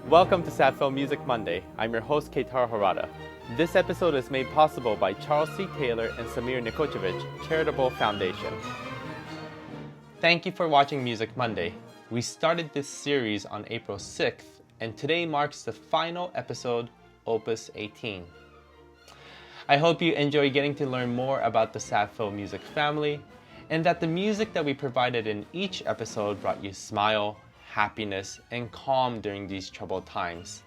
Welcome to Sappho Music Monday. I'm your host, Keitaro Harada. This episode is made possible by Charles C. Taylor and Samir Nikochevich Charitable Foundation. Thank you for watching Music Monday. We started this series on April 6th, and today marks the final episode, Opus 18. I hope you enjoy getting to learn more about the Sappho music family, and that the music that we provided in each episode brought you smile, happiness, and calm during these troubled times.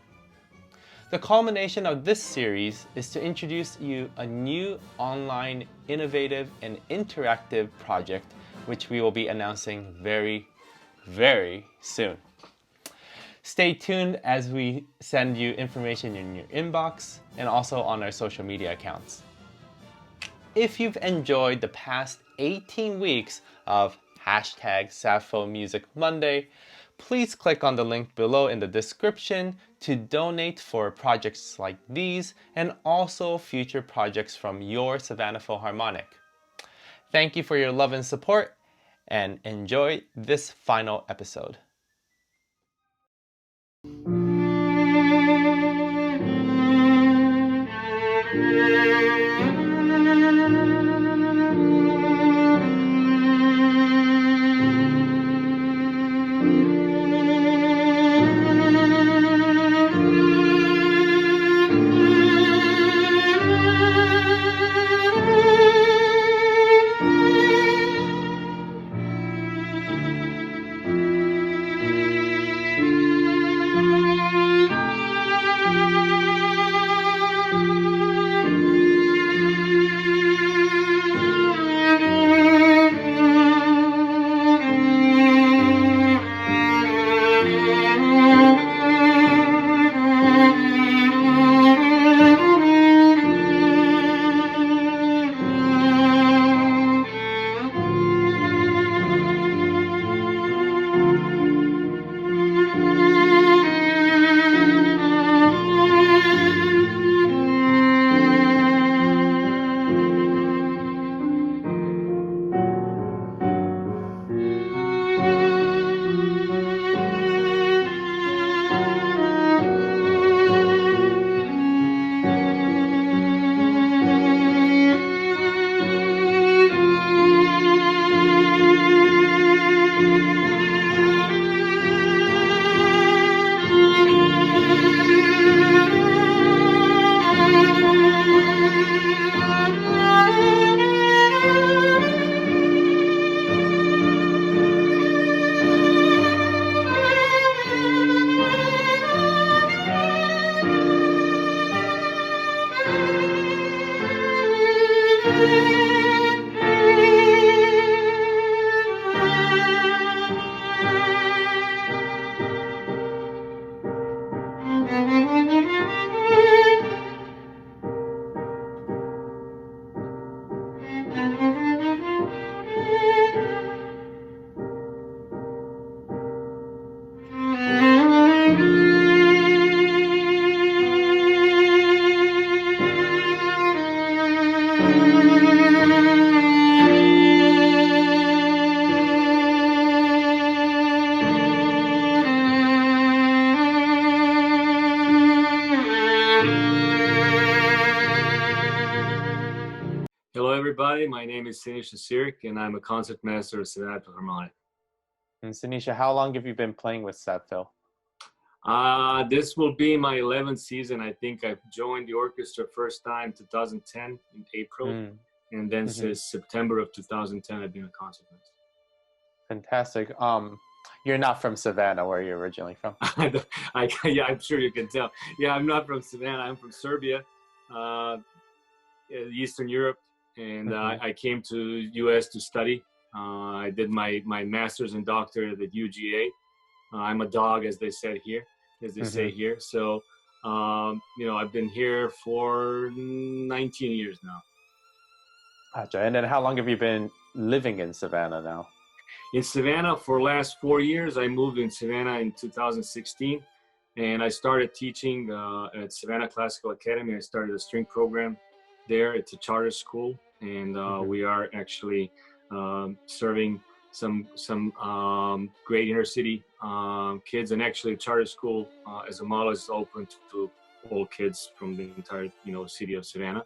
The culmination of this series is to introduce you a new online, innovative, and interactive project which we will be announcing very, very soon. Stay tuned as we send you information in your inbox and also on our social media accounts. If you've enjoyed the past 18 weeks of #Sappho Music Monday, please click on the link below in the description to donate for projects like these and also future projects from your Savannah Philharmonic. Thank you for your love and support, and enjoy this final episode. Hello everybody, my name is Sinisa Ciric and I'm a concertmaster at Savannah Philharmonic. And Sunisha, how long have you been playing with Sappho? This will be my 11th season. I think I joined the orchestra first time 2010 in April, and then since September of 2010 I've been a concertmaster. Fantastic. You're not from Savannah, where you're originally from. Yeah, I'm sure you can tell. Yeah, I'm not from Savannah. I'm from Serbia, Eastern Europe, and I came to US to study. I did my master's and doctorate at UGA. I'm a dog, as they say here. So, I've been here for 19 years now. Gotcha. And then how long have you been living in Savannah now? In Savannah for the last 4 years. I moved in Savannah in 2016, and I started teaching at Savannah Classical Academy. I started a string program there. It's a charter school, and we are actually serving some great inner city kids, and actually charter school as a model is open to all kids from the entire city of Savannah.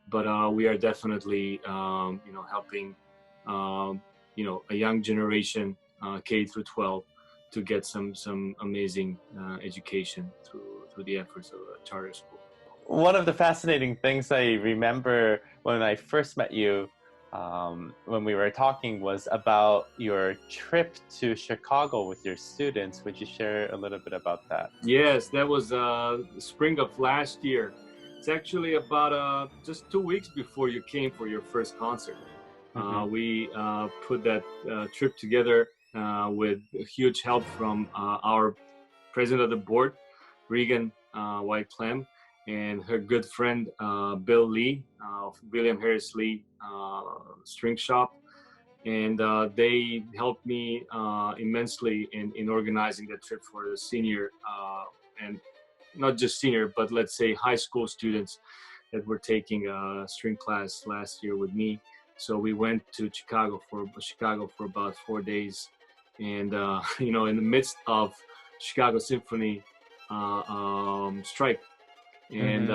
But we are definitely helping a young generation, K through 12, to get some amazing education through the efforts of a charter school. One of the fascinating things I remember when I first met you, when we were talking, was about your trip to Chicago with your students. Would you share a little bit about that? Yes, that was spring of last year. It's actually about just 2 weeks before you came for your first concert. We put that trip together with huge help from our president of the board, Regan White Clem, and her good friend Bill Lee of William Harris Lee String Shop. And they helped me immensely in organizing the trip for the senior and not just senior, but let's say high school students that were taking a string class last year with me. So we went to Chicago for about 4 days, and in the midst of Chicago Symphony strike, and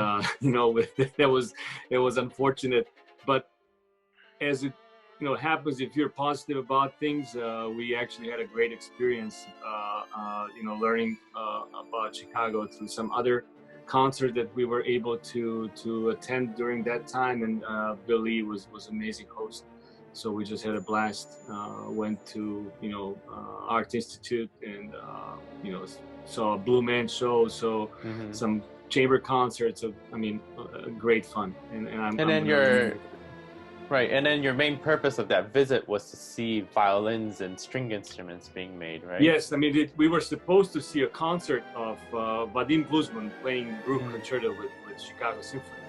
it was unfortunate, but as it happens, if you're positive about things, we actually had a great experience learning about Chicago through some other concert that we were able to attend during that time, and Bill Lee was amazing host, so we just had a blast. Went to Art Institute, and saw a Blue Man show, so some chamber concerts. So great fun, and then your main purpose of that visit was to see violins and string instruments being made, right? Yes, we were supposed to see a concert of Vadim Bluesman playing group concerto with Chicago Symphony,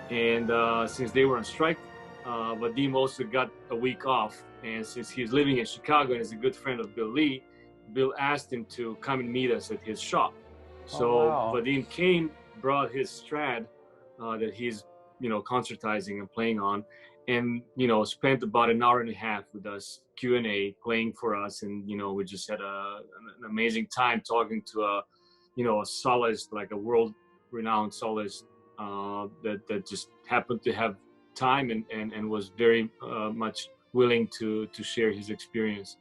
and since they were on strike, Vadim also got a week off, and since he's living in Chicago and is a good friend of Bill Lee, Bill asked him to come and meet us at his shop. So Vadim came, brought his Strad that he's concertizing and playing on, and spent about an hour and a half with us, Q&A, playing for us, and we just had an amazing time talking to a soloist, like a world-renowned soloist that just happened to have time and was very much willing to share his experience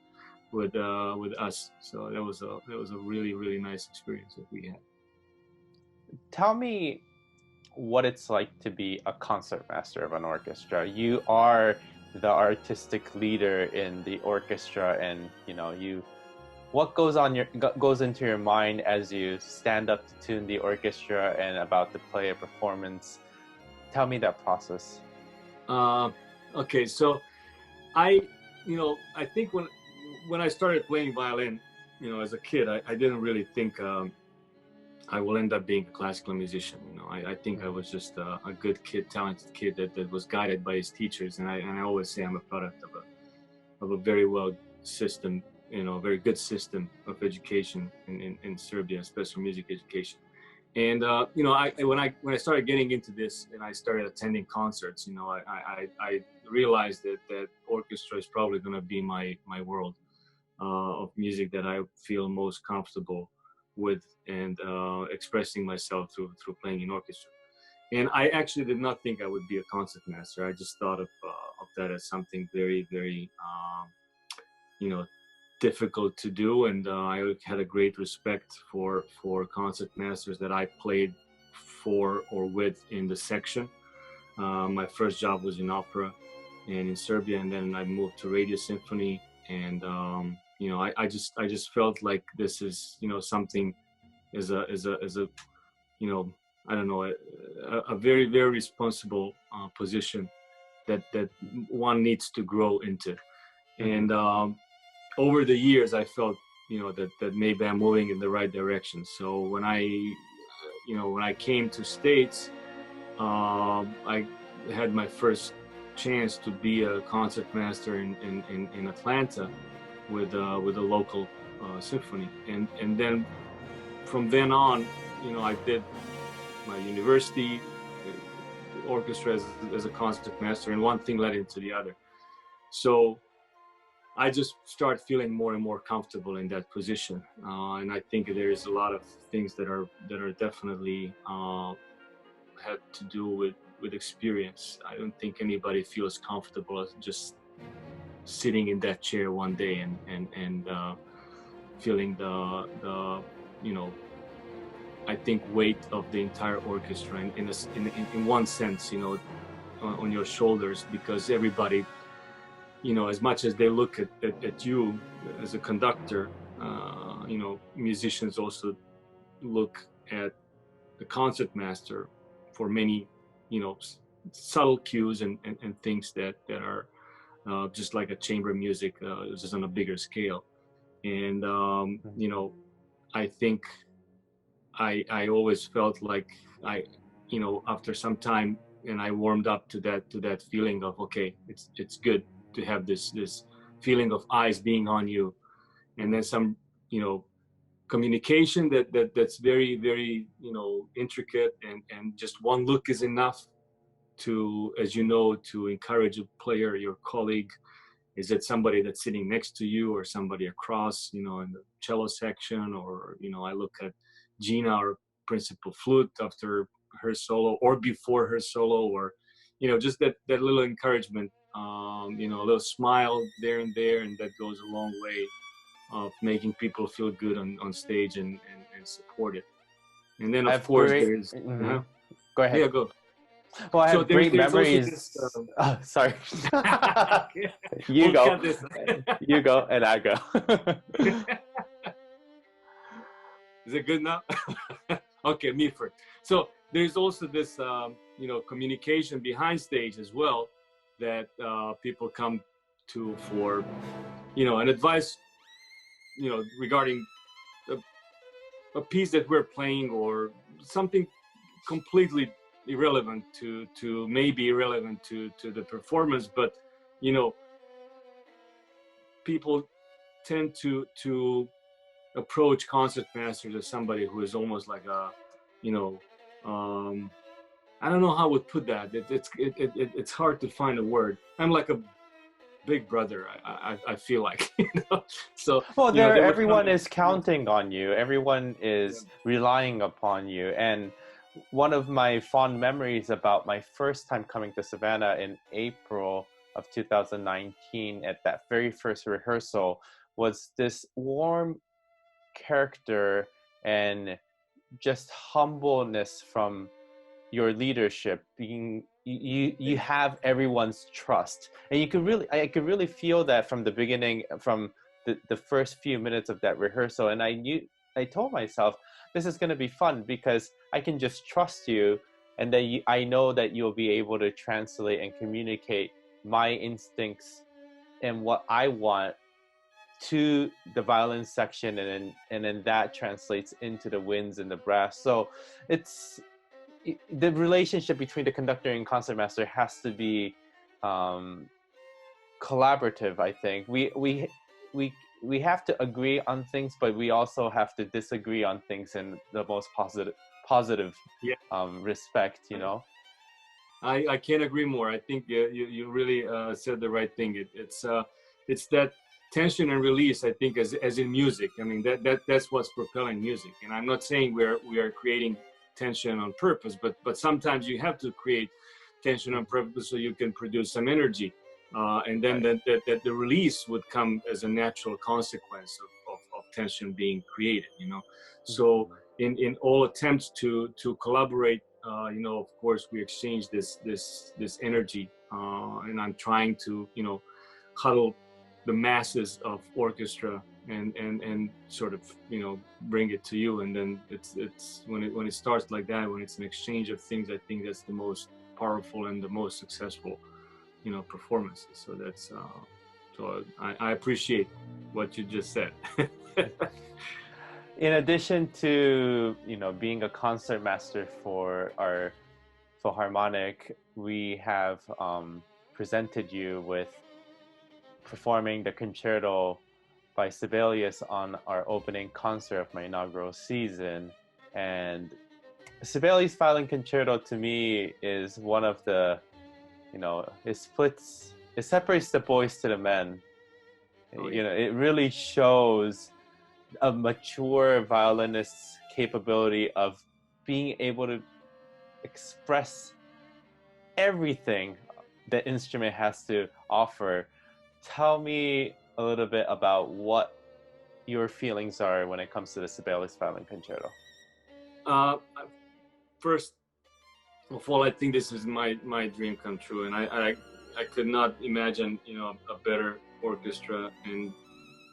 with us. So that was a really, really nice experience that we had. Tell me what it's like to be a concertmaster of an orchestra. You are the artistic leader in the orchestra, and what goes into your mind as you stand up to tune the orchestra and about to play a performance. Tell me that process. Okay, so I think when I started playing violin, as a kid, I didn't really think I will end up being a classical musician. I think I was just a good kid, talented kid that was guided by his teachers, and I always say I'm a product of a very well system, very good system of education in Serbia, especially music education. And when I started getting into this and I started attending concerts, I realized that orchestra is probably going to be my world of music that I feel most comfortable with, and expressing myself through playing in orchestra. And I actually did not think I would be a concertmaster. I just thought of that as something very, very difficult to do, and I had a great respect for concertmasters that I played for or with in the section. My first job was in opera and in Serbia, and then I moved to Radio Symphony, and I just felt like this is something as a I don't know, a very, very responsible position that one needs to grow into. And over the years, I felt that maybe I'm moving in the right direction. So when I came to States, I had my first chance to be a concertmaster in Atlanta with a local symphony, and then from then on, I did my university orchestra as a concertmaster, and one thing led into the other. So I just start feeling more and more comfortable in that position, and I think there is a lot of things that are definitely had to do with experience. I don't think anybody feels comfortable as just sitting in that chair one day and feeling the you know, I think weight of the entire orchestra in one sense, you know, on your shoulders, because everybody, you know, as much as they look at you as a conductor, you know, musicians also look at the concertmaster for many, you know, subtle cues and things that are just like a chamber music, just on a bigger scale. And you know, I think I always felt like you know, after some time, and I warmed up to that feeling of, okay, it's good to have this feeling of eyes being on you, and then some, you know, communication that's very, very, you know, intricate, and just one look is enough to, as you know, to encourage a player, your colleague. Is it somebody that's sitting next to you or somebody across, you know, in the cello section? Or, you know, I look at Gina, our principal flute, after her solo or before her solo, or, you know, just that little encouragement, you know, a little smile there and there, and that goes a long way of making people feel good on stage and supported. And then, I of have course, great. there's, Go ahead. yeah, go. Well, I So have great there's also this, memories. Oh, sorry. You we'll go. cut this. You go, and I go. Is it good now? Okay, me first. So there's also this, you know, communication behind stage as well, that people come to for, you know, an advice, you know, regarding a piece that we're playing, or something completely irrelevant to maybe irrelevant to the performance, but, you know, people tend to approach concertmasters as somebody who is almost like a, you know, I don't know how I would put that. It's hard to find a word. I'm like a big brother. I feel like, you know. So, Well, you know, there was everyone is counting on you. Everyone is relying upon you. And one of my fond memories about my first time coming to Savannah in April of 2019, at that very first rehearsal, was this warm character and just humbleness from your leadership. Being you have everyone's trust, and I could really feel that from the beginning, from the first few minutes of that rehearsal. And I told myself, this is going to be fun because I can just trust you, and that I know that you'll be able to translate and communicate my instincts and what I want to the violin section, and then that translates into the winds and the brass. So the relationship between the conductor and concertmaster has to be collaborative. I think we have to agree on things, but we also have to disagree on things in the most positive respect, you know. I can't agree more. I think you really said the right thing. It's that tension and release, I think, as in music. I mean, that's what's propelling music. And I'm not saying we are creating tension on purpose, but sometimes you have to create tension on purpose so you can produce some energy, and then that the release would come as a natural consequence of tension being created, you know. So in all attempts to collaborate, you know, of course we exchange this energy, and I'm trying to, you know, huddle the masses of orchestra and sort of, you know, bring it to you. And then it's when it starts like that, when it's an exchange of things, I think that's the most powerful and the most successful, you know, performances. So that's so I appreciate what you just said. In addition to, you know, being a concertmaster for our Philharmonic, we have presented you with performing the concerto by Sibelius on our opening concert of my inaugural season. And Sibelius Violin Concerto to me is one of the, you know, it separates the boys to the men Oh, You yeah. know, it really shows a mature violinist's capability of being able to express everything the instrument has to offer. Tell me a little bit about what your feelings are when it comes to the Sibelius Violin Concerto. Uh, First of all, I think this is my dream come true, and I could not imagine, you know, a better orchestra, and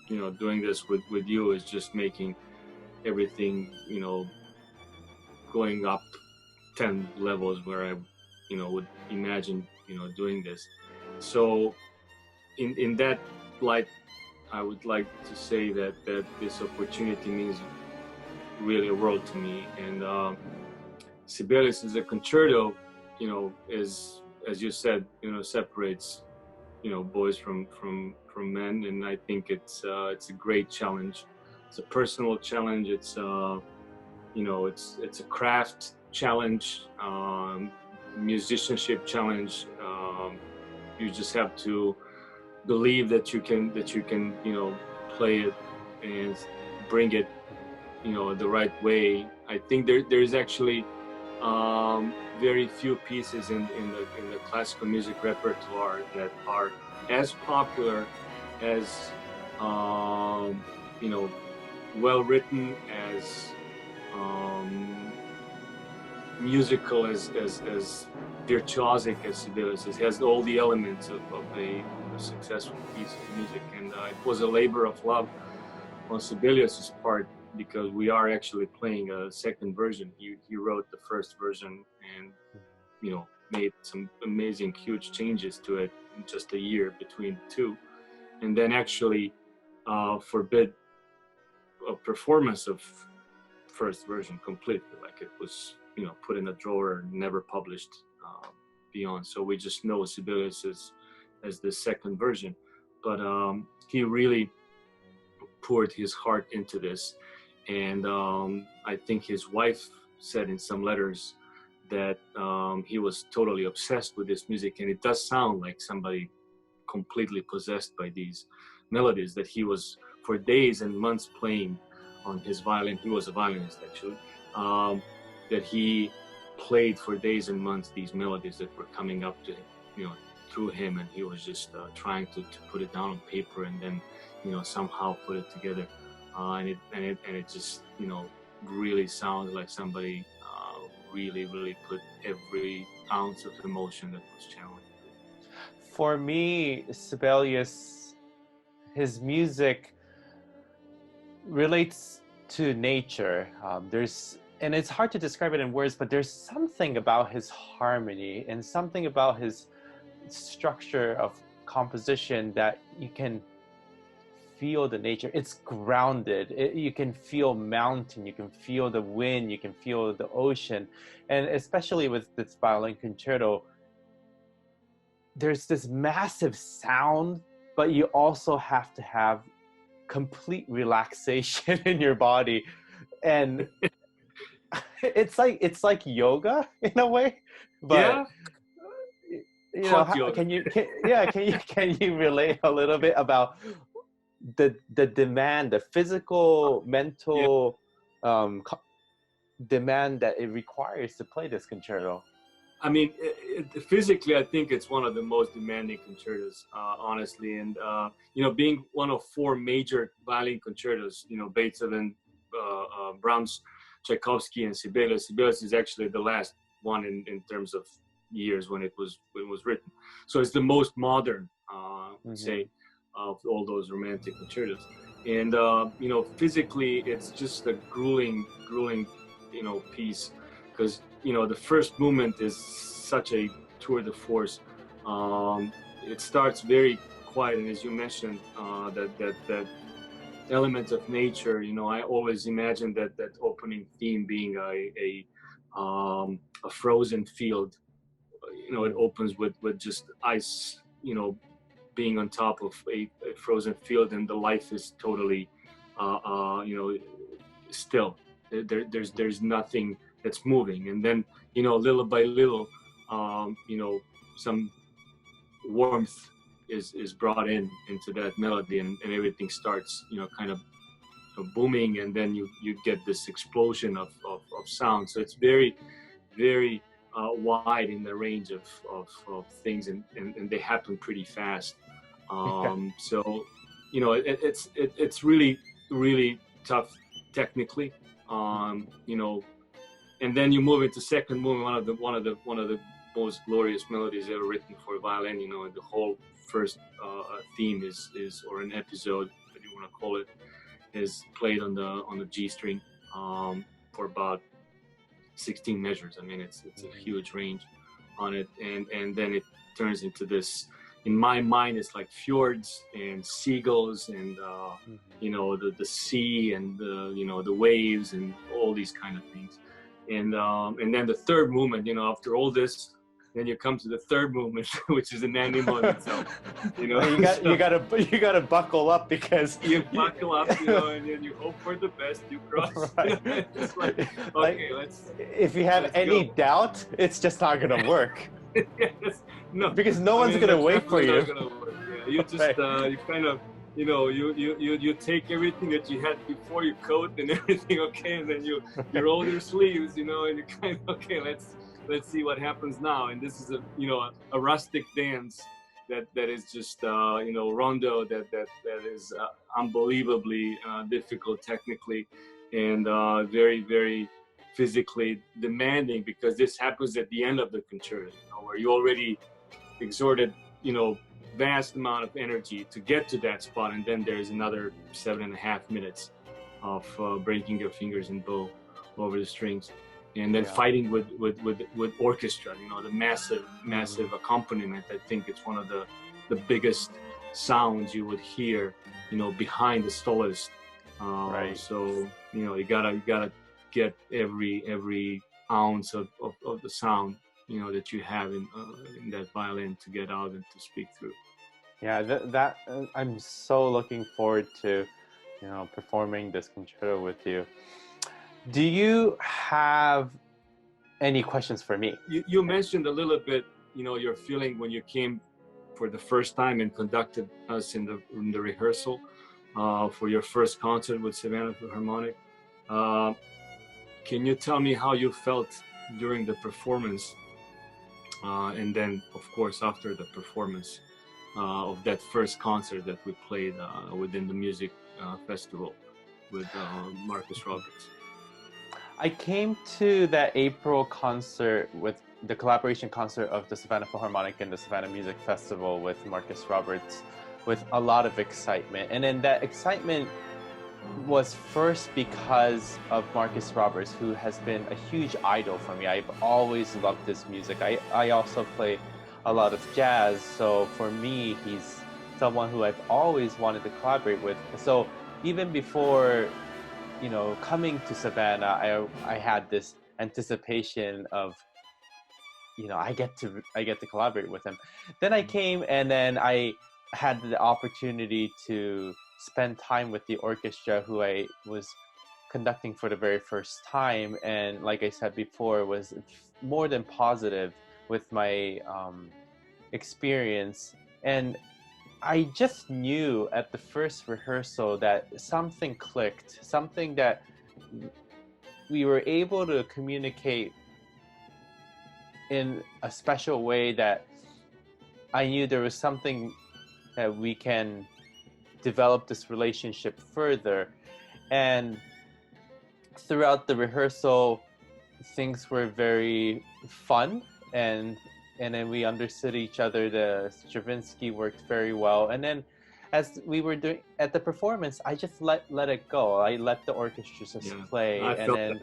you know, doing this with you is just making everything, you know, going up 10 levels where I, you know, would imagine, you know, doing this. So in that light, I would like to say that this opportunity means really a world to me. And Sibelius is a concerto, you know, is, as you said, you know, separates, you know, boys from men, and I think it's a great challenge. It's a personal challenge. It's you know, it's a craft challenge, musicianship challenge. You just have to believe that you can you know, play it and bring it, you know, the right way. I think there's actually very few pieces in the classical music repertoire that are as popular, as you know, well written, as musical, as virtuosic as Sibelius is. It has all the elements of a successful piece of music, and it was a labor of love on Sibelius's part, because we are actually playing a second version. He wrote the first version and, you know, made some amazing, huge changes to it in just a year between the two, and then actually forbid a performance of first version completely. Like, it was, you know, put in a drawer, never published beyond. So we just know Sibelius as the second version, but he really poured his heart into this. And I think his wife said in some letters that he was totally obsessed with this music, and it does sound like somebody completely possessed by these melodies that he was for days and months playing on his violin. He was a violinist, actually, that he played for days and months these melodies that were coming up to him, you know, through him, and he was just trying to put it down on paper and then, you know, somehow put it together, and it just, you know, really sounds like somebody really put every ounce of emotion that was channeled. For me, Sibelius, his music relates to nature. And it's hard to describe it in words, but there's something about his harmony and something about his structure of composition that you can feel the nature. It's grounded. You can feel mountain, you can feel the wind, you can feel the ocean. And especially with this violin concerto, there's this massive sound, but you also have to have complete relaxation in your body. And it's like yoga in a way, but Yeah, you know, hot yoga. can you relate a little bit about the demand, the physical, Yeah. mental demand that it requires to play this concerto? I mean, physically, I think it's one of the most demanding concertos, honestly. And you know, being one of four major violin concertos, you know, Beethoven, Brahms, Tchaikovsky, and Sibelius. Sibelius is actually the last one in terms of years when it was written. So it's the most modern, say, of all those romantic concertos. And you know, physically, it's just a grueling, you know, piece, because, you know, the first movement is such a tour de force. It starts very quiet, and as you mentioned, that element of nature. You know, I always imagine that opening theme being a frozen field. You know, it opens with just ice, you know, being on top of a frozen field, and the life is totally, you know, still. There's nothing that's moving, and then, you know, little by little, you know, some warmth is brought into that melody, and everything starts, kind of booming, and then you get this explosion of sound. So it's very, very wide in the range of things, and they happen pretty fast. So it's really, really tough technically. And then you move into second movement, one of the most glorious melodies ever written for violin. The whole first theme is, or an episode, if you want to call it, is played on the G string for about 16 measures. I mean, it's a huge range on it, and then it turns into this. In my mind, it's like fjords and seagulls, and the sea, and the waves, and all these kind of things. And then the third movement, after all this, then you come to the third movement, which is an animal in itself. You gotta buckle up, because you buckle up, and then you hope for the best. You cross. Right. It's like, okay, let's. If you have any doubt, it's just not gonna work. Yes. No, because no one's gonna wait for you. Not gonna work. Yeah, you just you kind of. You take everything that you had before, you coat and everything, okay, and then you roll your sleeves, and you kind of, okay, let's see what happens now. And this is a rustic dance that is just rondo that is unbelievably difficult technically, and very, very physically demanding, because this happens at the end of the concerto, where you already exerted vast amount of energy to get to that spot, and then there's another 7.5 minutes of breaking your fingers and bow over the strings, and then fighting with orchestra, the massive accompaniment. I think it's one of the biggest sounds you would hear, behind the soloist. Right. So you gotta get every ounce of the sound that you have in that violin to get out and to speak through. Yeah, that I'm so looking forward to, performing this concerto with you. Do you have any questions for me? You mentioned a little bit, your feeling when you came for the first time and conducted us in the rehearsal for your first concert with Savannah Philharmonic. Can you tell me how you felt during the performance? And then, of course, after the performance of that first concert that we played within the music festival with Marcus Roberts. I came to that April concert with the collaboration concert of the Savannah Philharmonic and the Savannah Music Festival with Marcus Roberts with a lot of excitement. And then that excitement was first because of Marcus Roberts, who has been a huge idol for me. I've always loved his music. I also play a lot of jazz, so for me, he's someone who I've always wanted to collaborate with. So even before, coming to Savannah, I had this anticipation of, I get to collaborate with him. Then I came, and then I had the opportunity to spend time with the orchestra, who I was conducting for the very first time, and like I said before, was more than positive with my experience. And I just knew at the first rehearsal that something clicked, something that we were able to communicate in a special way, that I knew there was something that we can develop this relationship further. And throughout the rehearsal, things were very fun, and then we understood each other. The Stravinsky worked very well, and then as we were doing at the performance, I just let it go. I let the orchestra just play, and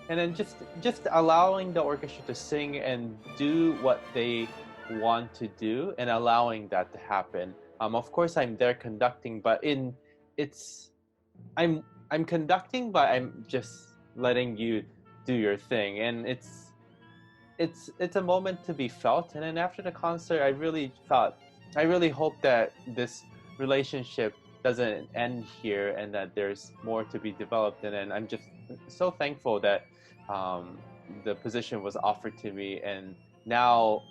then just allowing the orchestra to sing and do what they want to do, and allowing that to happen. Of course, I'm there conducting, but I'm conducting, but I'm just letting you do your thing, and it's a moment to be felt. And then after the concert, I really hope that this relationship doesn't end here, and that there's more to be developed. And then I'm just so thankful that the position was offered to me, and now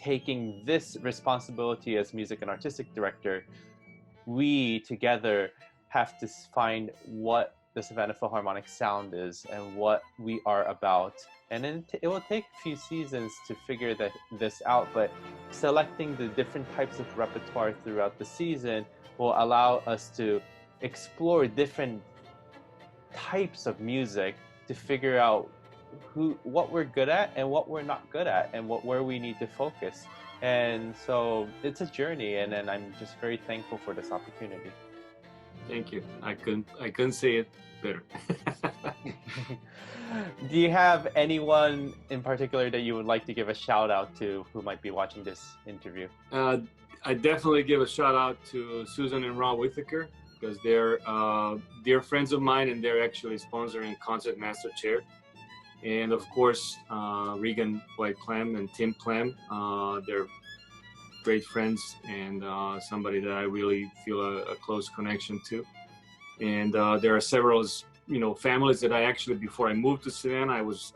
taking this responsibility as music and artistic director, we together have to find what the Savannah Philharmonic sound is and what we are about. And then it will take a few seasons to figure this out, but selecting the different types of repertoire throughout the season will allow us to explore different types of music to figure out what we're good at and what we're not good at, and where we need to focus. And so it's a journey, and I'm just very thankful for this opportunity. Thank you. I couldn't say it better. Do you have anyone in particular that you would like to give a shout out to who might be watching this interview? I definitely give a shout out to Susan and Rob Whittaker, because they're dear friends of mine, and they're actually sponsoring Concertmaster chair. And of course, Regan White Clem and Tim Clem, they're great friends, and somebody that I really feel a close connection to. And there are several, families that I actually, before I moved to Savannah, I was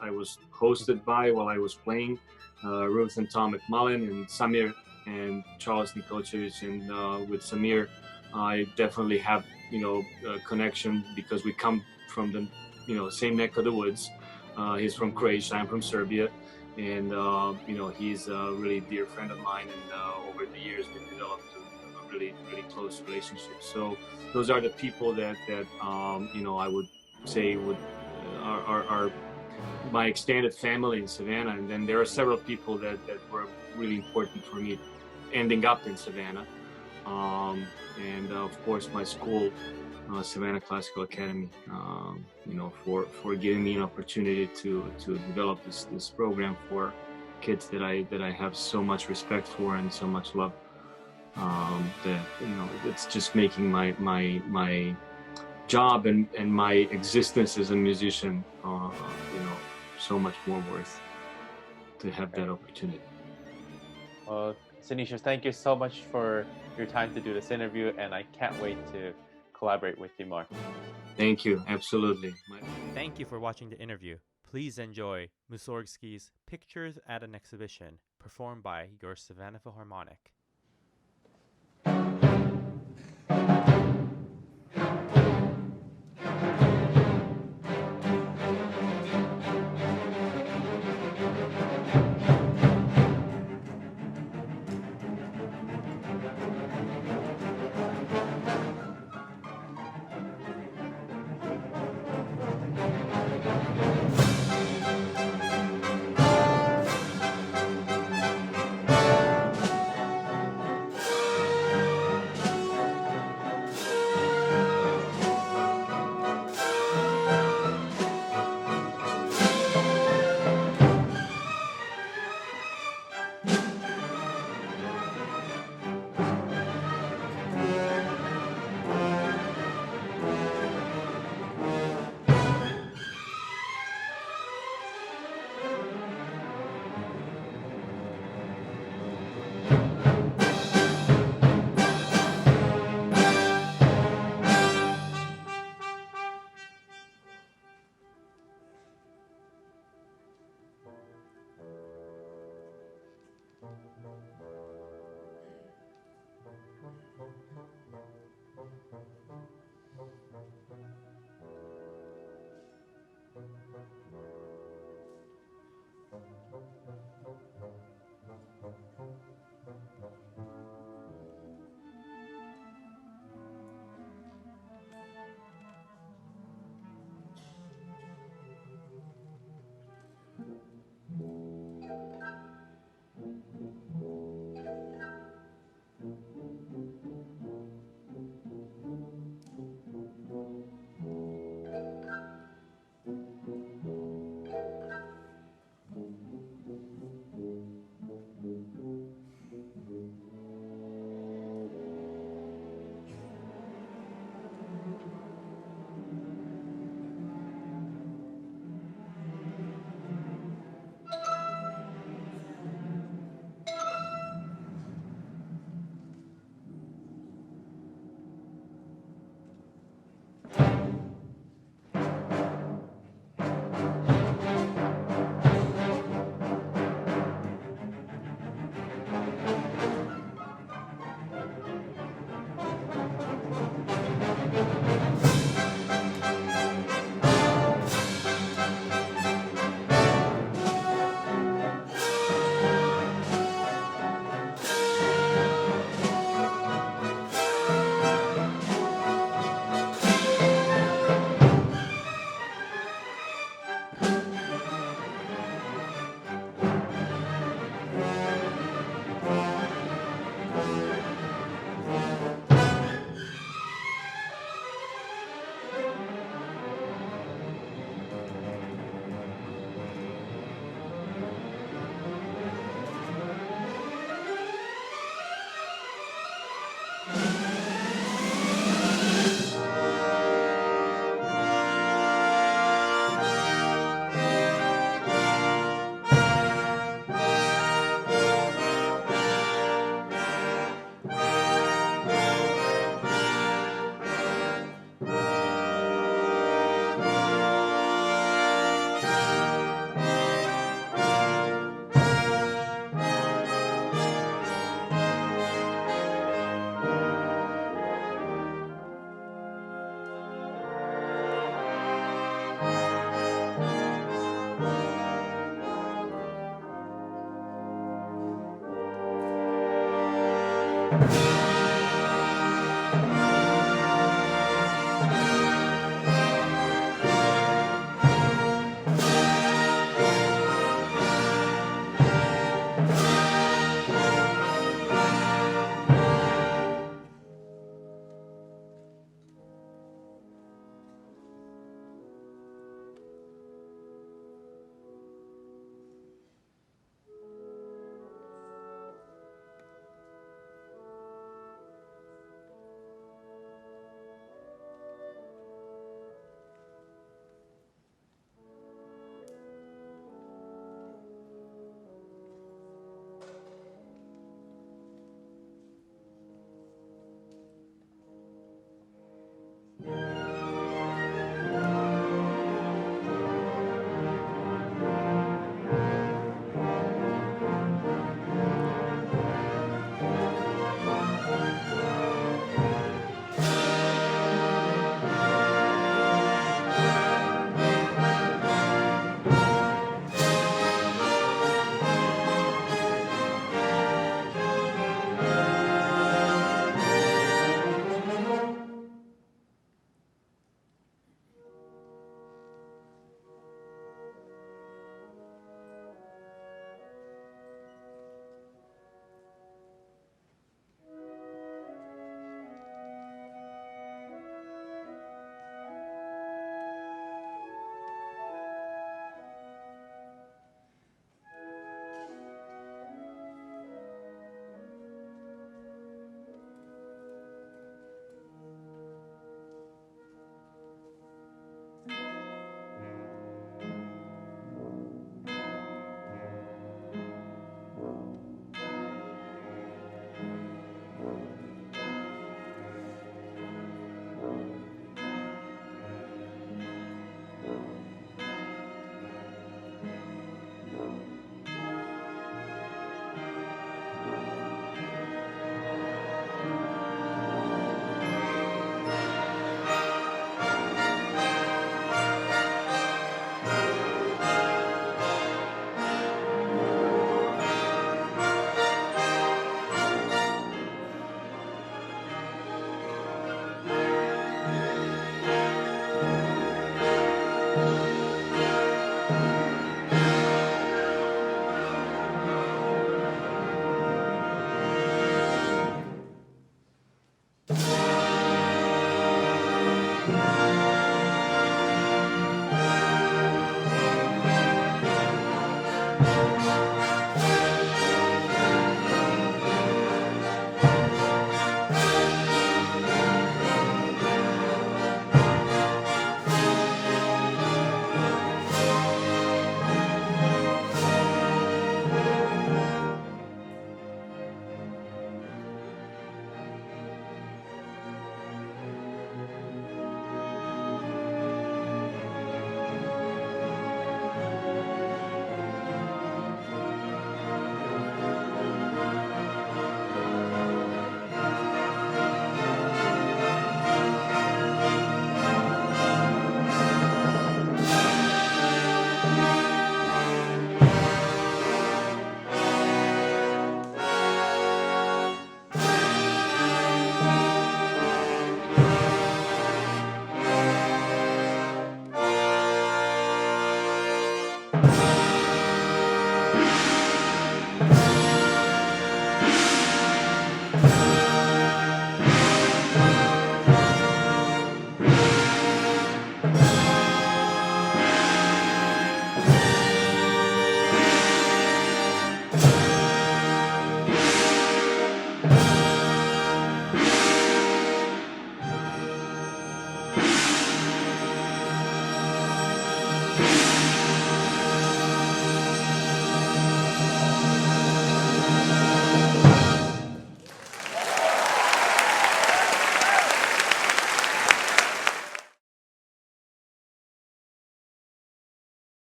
hosted by while I was playing. Ruth and Tom McMullen, and Samir and Charles Nikocevic. And with Samir, I definitely have a connection, because we come from the same neck of the woods. He's from Croatia, I'm from Serbia, and he's a really dear friend of mine, and over the years we've developed a really, really close relationship. So those are the people that I would say are my extended family in Savannah. And then there are several people that were really important for me ending up in Savannah, and of course my school, Savannah Classical Academy, for giving me an opportunity to develop this program for kids that I have so much respect for and so much love. That it's just making my job and my existence as a musician, so much more worth to have that opportunity. Well, Sunisha, thank you so much for your time to do this interview, and I can't wait to collaborate with you more. Thank you. Absolutely. Thank you for watching the interview. Please enjoy Mussorgsky's Pictures at an Exhibition, performed by your Savannah Philharmonic.